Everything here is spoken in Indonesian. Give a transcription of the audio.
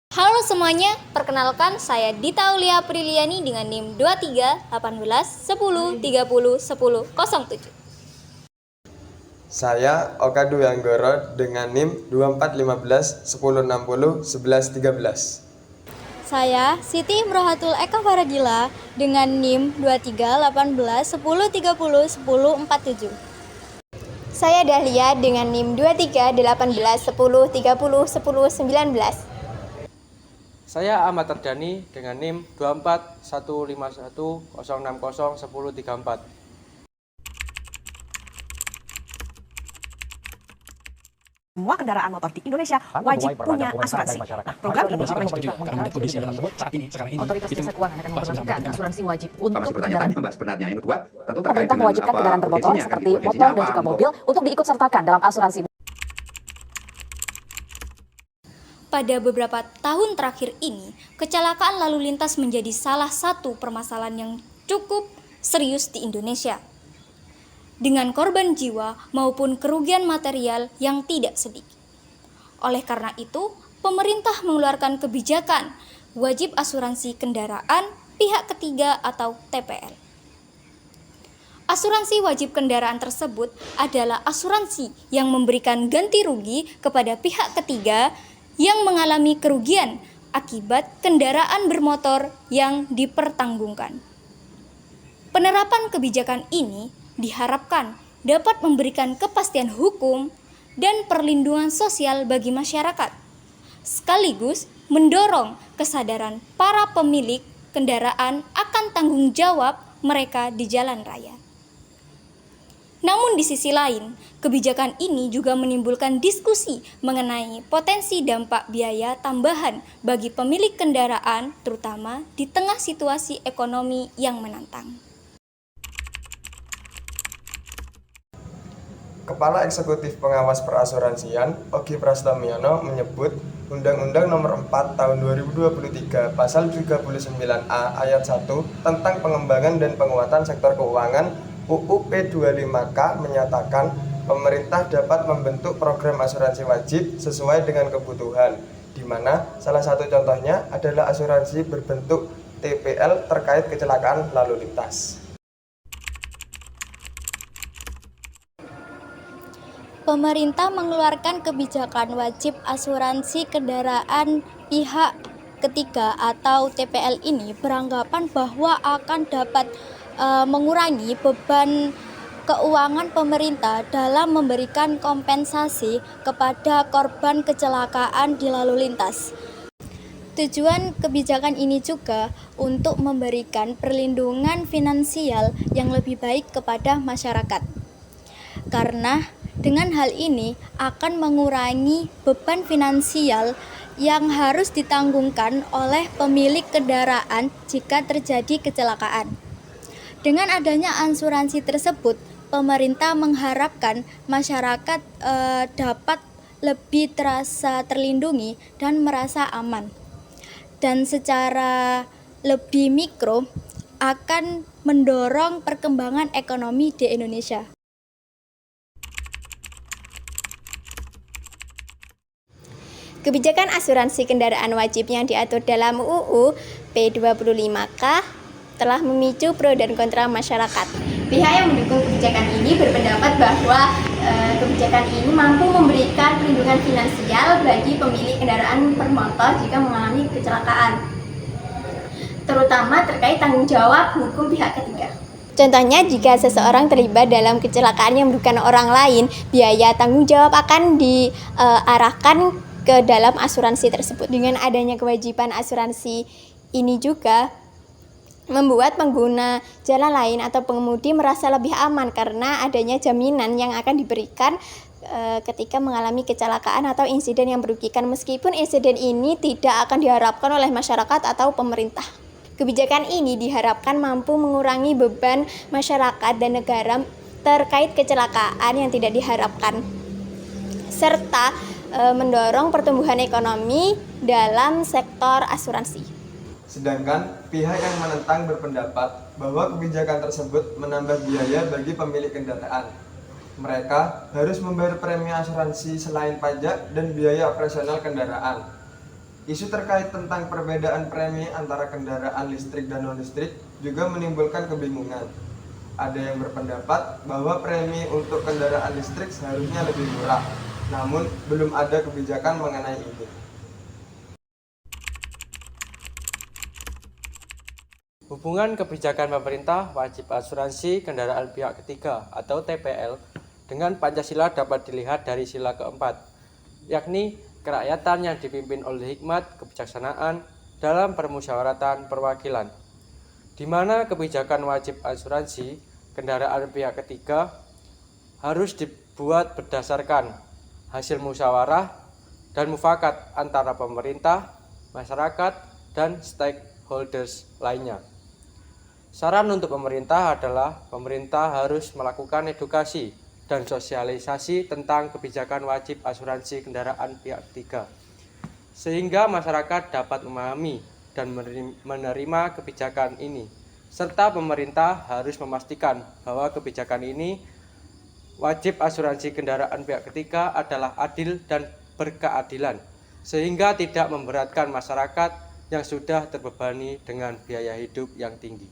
Halo semuanya, perkenalkan saya Dita Aulia Priliani dengan NIM 231810301007. Saya Oka Duyanggoro dengan NIM 241510601113. Saya Siti Imrohatul Eka Faragila dengan NIM 231810301047. Saya Dahlia dengan NIM 231810301019. Saya Ahmad Tardani dengan NIM 2415106011034. Semua kendaraan motor di Indonesia wajib punya asuransi. Nah, program ini Otoritas Jasa Keuangan akan memperlakukan asuransi wajib untuk kendaraan. Pemerintah mewajibkan kendaraan bermotor seperti motor dan juga mobil untuk diikutsertakan dalam asuransi. Pada beberapa tahun terakhir ini, kecelakaan lalu lintas menjadi salah satu permasalahan yang cukup serius di Indonesia, dengan korban jiwa maupun kerugian material yang tidak sedikit. Oleh karena itu, pemerintah mengeluarkan kebijakan wajib asuransi kendaraan pihak ketiga atau TPL. Asuransi wajib kendaraan tersebut adalah asuransi yang memberikan ganti rugi kepada pihak ketiga yang mengalami kerugian akibat kendaraan bermotor yang dipertanggungkan. Penerapan kebijakan ini diharapkan dapat memberikan kepastian hukum dan perlindungan sosial bagi masyarakat, sekaligus mendorong kesadaran para pemilik kendaraan akan tanggung jawab mereka di jalan raya. Namun di sisi lain, kebijakan ini juga menimbulkan diskusi mengenai potensi dampak biaya tambahan bagi pemilik kendaraan, terutama di tengah situasi ekonomi yang menantang. Kepala Eksekutif Pengawas Perasuransian, Ogi Prastomiyono menyebut Undang-Undang Nomor 4 Tahun 2023 Pasal 39A Ayat 1 tentang pengembangan dan penguatan sektor keuangan UU P25K menyatakan pemerintah dapat membentuk program asuransi wajib sesuai dengan kebutuhan, di mana salah satu contohnya adalah asuransi berbentuk TPL terkait kecelakaan lalu lintas. Pemerintah mengeluarkan kebijakan wajib asuransi kendaraan pihak ketiga atau TPL ini beranggapan bahwa akan dapat mengurangi beban keuangan pemerintah dalam memberikan kompensasi kepada korban kecelakaan di lalu lintas. Tujuan kebijakan ini juga untuk memberikan perlindungan finansial yang lebih baik kepada masyarakat. Karena dengan hal ini akan mengurangi beban finansial yang harus ditanggungkan oleh pemilik kendaraan jika terjadi kecelakaan. Dengan adanya asuransi tersebut, pemerintah mengharapkan masyarakat dapat lebih terasa terlindungi dan merasa aman. Dan secara lebih mikro akan mendorong perkembangan ekonomi di Indonesia. Kebijakan asuransi kendaraan wajib yang diatur dalam UU P25K telah memicu pro dan kontra masyarakat. Pihak yang mendukung kebijakan ini berpendapat bahwa kebijakan ini mampu memberikan perlindungan finansial bagi pemilik kendaraan bermotor jika mengalami kecelakaan, terutama terkait tanggung jawab hukum pihak ketiga. Contohnya, jika seseorang terlibat dalam kecelakaan yang merugikan orang lain, biaya tanggung jawab akan diarahkan ke dalam asuransi tersebut. Dengan adanya kewajiban asuransi ini juga membuat pengguna jalan lain atau pengemudi merasa lebih aman karena adanya jaminan yang akan diberikan ketika mengalami kecelakaan atau insiden yang merugikan, meskipun insiden ini tidak akan diharapkan oleh masyarakat atau pemerintah. Kebijakan ini diharapkan mampu mengurangi beban masyarakat dan negara terkait kecelakaan yang tidak diharapkan, serta mendorong pertumbuhan ekonomi dalam sektor asuransi. Sedangkan pihak yang menentang berpendapat bahwa kebijakan tersebut menambah biaya bagi pemilik kendaraan. Mereka harus membayar premi asuransi selain pajak dan biaya operasional kendaraan. Isu terkait tentang perbedaan premi antara kendaraan listrik dan non-listrik juga menimbulkan kebingungan. Ada yang berpendapat bahwa premi untuk kendaraan listrik seharusnya lebih murah, namun belum ada kebijakan mengenai ini. Hubungan kebijakan pemerintah wajib asuransi kendaraan pihak ketiga atau TPL dengan Pancasila dapat dilihat dari sila keempat, yakni kerakyatan yang dipimpin oleh hikmat kebijaksanaan dalam permusyawaratan perwakilan, di mana kebijakan wajib asuransi kendaraan pihak ketiga harus dibuat berdasarkan hasil musyawarah dan mufakat antara pemerintah, masyarakat, dan stakeholders lainnya. Saran untuk pemerintah adalah pemerintah harus melakukan edukasi dan sosialisasi tentang kebijakan wajib asuransi kendaraan pihak ketiga, sehingga masyarakat dapat memahami dan menerima kebijakan ini, serta pemerintah harus memastikan bahwa kebijakan ini wajib asuransi kendaraan pihak ketiga adalah adil dan berkeadilan, sehingga tidak memberatkan masyarakat yang sudah terbebani dengan biaya hidup yang tinggi.